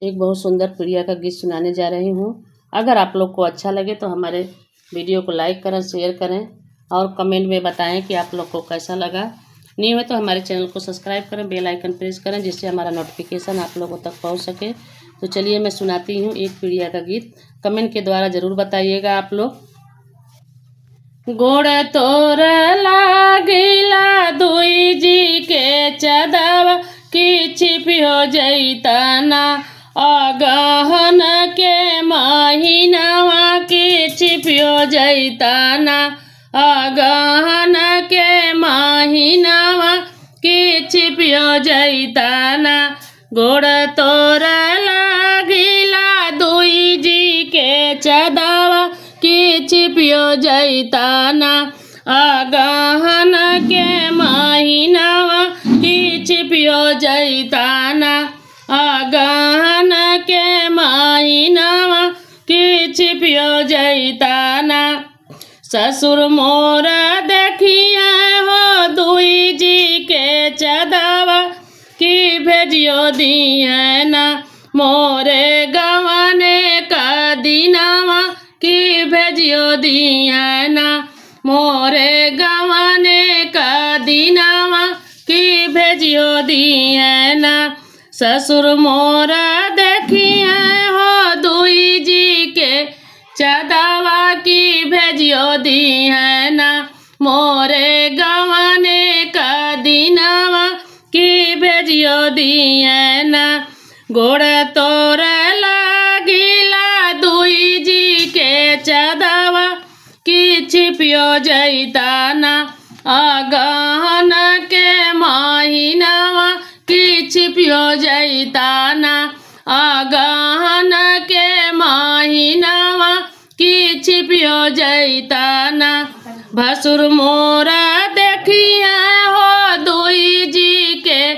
एक बहुत सुंदर प्रिया का गीत सुनाने जा रही हूँ। अगर आप लोग को अच्छा लगे तो हमारे वीडियो को लाइक करें, शेयर करें और कमेंट में बताएं कि आप लोग को कैसा लगा। न्यू है तो हमारे चैनल को सब्सक्राइब करें, बेल आइकन प्रेस करें जिससे हमारा नोटिफिकेशन आप लोगों तक पहुँच सके। तो चलिए मैं सुनाती हूँ एक प्रिया का गीत। कमेंट के द्वारा ज़रूर बताइएगा आप लोग। गोड़ तोर लागिला दुई जी के चदवा की छिपी हो जैतना अगहन के महीनावा की छिपी हो जैतना अगहन के महीनावा की छिपी हो जैतना गोड़ तोर लागिला दुई जी के चदवा की छिपियो जैतना अगहन के महीनावा की छिपियो जैतना अगहन के महीनावा की छिपियो जैतना ससुर मोर देखिए हो दुई जी के चदवा की भेजियो दिए ना मोरे गवाने का दिनावा की भेजियो दिए ना मोरे गवाने का दिनावा की भेजियो दिए ना ससुर मोरा देखिए हो दुई जी के चदवा की भेजियो दिए ना मोरे गवाने का दिनावा की भेजियो दिए ना गोड़ तोर लागिला दुई जी के चदवा की छिपियो जैतना अगहन के महीनावा की छिपियो जैतना अगहन के महीनावा की छिपियो जैतना भसुर मोरा देखिए हो दुई जी के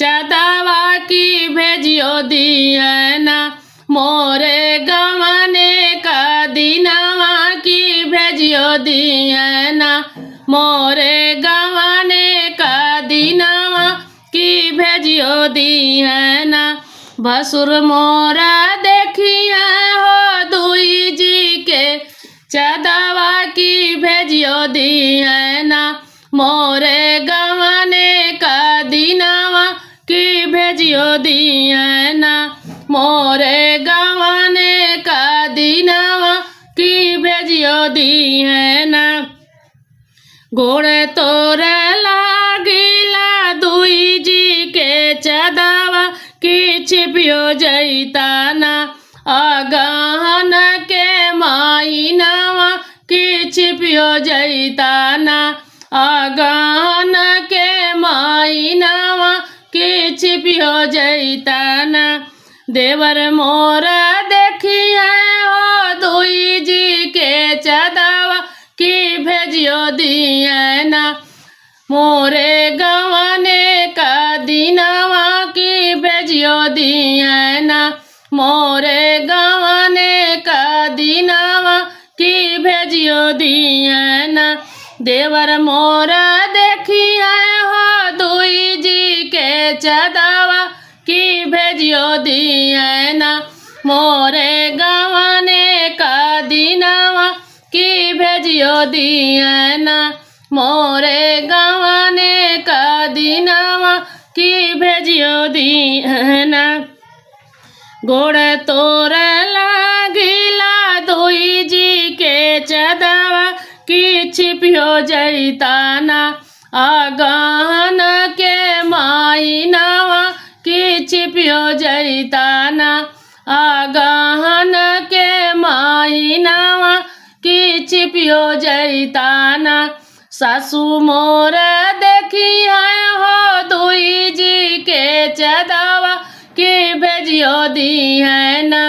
चदवा की भेजियो दिए ना मोरे गवाने का दिनावा की भेजियो दिए ना मोरे गवाने का दिनावा की भेजियो दिए ना भसुर मोरा देखिए हो दुई जी के चदवा की भेजियो दिए ना मोरे गवाने का दिनावा की भेजियो दिए ना मोरे गवाने का दिनावा की भेजियो दिए ना गोड़ तोर लागिला दुई जी के चदवा की छिपियो जैतना अगहन के महीनावा की छिपियो जैतना अगहन के महीनावा की छिपियो जैतना देवर मोरा देखिए हो दुई जी के चदवा की भेजियो दिए ना मोरे गवाने का दिनावा की भेजियो दिए ना मोरे गवाने का दिनावा की भेजियो दिए ना देवर मोरा देखिए हो दुई जी के चदवा की भेजियो दिए ना मोरे गवाने का दिनावा की भेजियो दिए ना मोरे गवाने का दिनावा की भेजियो दिए ना गोड़ तोर लागिला दुई जी के चदवा की छिपियो जैतना अगहन के महीनावा की छिपियो जैतना अगहन के महीनावा की छिपियो जैतना सासू मोर देखिए हो दुई जी के चदवा की भेजियो दिए ना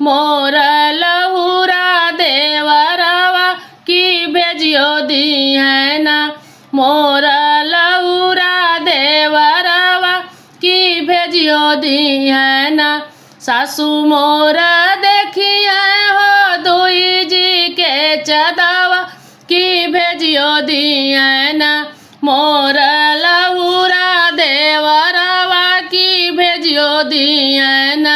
मोर लहुरा देवरवा की भेजियो दिए ना मोर लहुरा देवरवा की भेजियो दिए ना सासू मोर देखिए हो दुई जी के चदवा की भेजियो दिए ना मोर लहुरा देवरवा की भेजियो दिए ना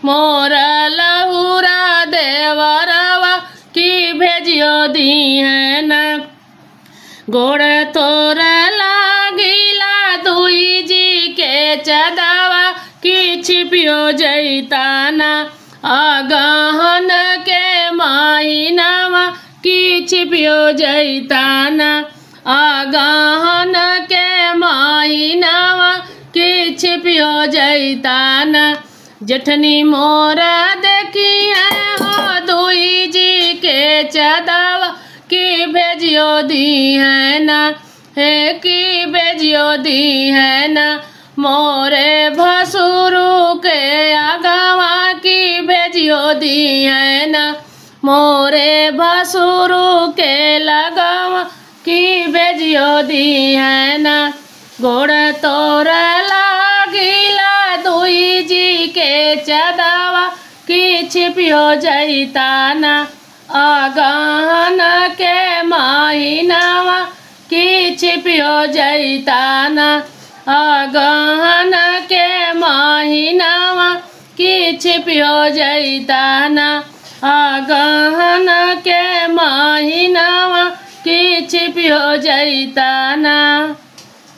मोर लहुरा देवरवा की भेजियो दी है ना। गोड़ तोर लागिला दुई जी के चदवा की छिपियो जैताना। अगहन के महीनावा की छिपियो जैताना। अगहन के महीनावा की छिपियो जैताना। जेठनी मोर देखिए हो दुई जी के चदवा की भेजियो दी है ना। हे की भेजियो दी है ना। मोरे भसुरु के आगवा की भेजियो दी है ना। मोरे भसुरु के लगवा की भेजियो दी है ना। गोड़ तोर लागिला दुई जी के चदवा की छिपियो जैताना। अगहन के महीनावा की छिपियो जैताना। अगहन के महीनावा की छिपियो जैताना। अगहन के महीनावा की छिपियो जैताना।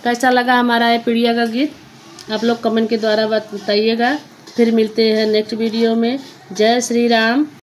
कैसा लगा हमारा ये पीड़िया का गीत आप लोग कमेंट के द्वारा बताइएगा। फिर मिलते हैं नेक्स्ट वीडियो में। जय श्री राम।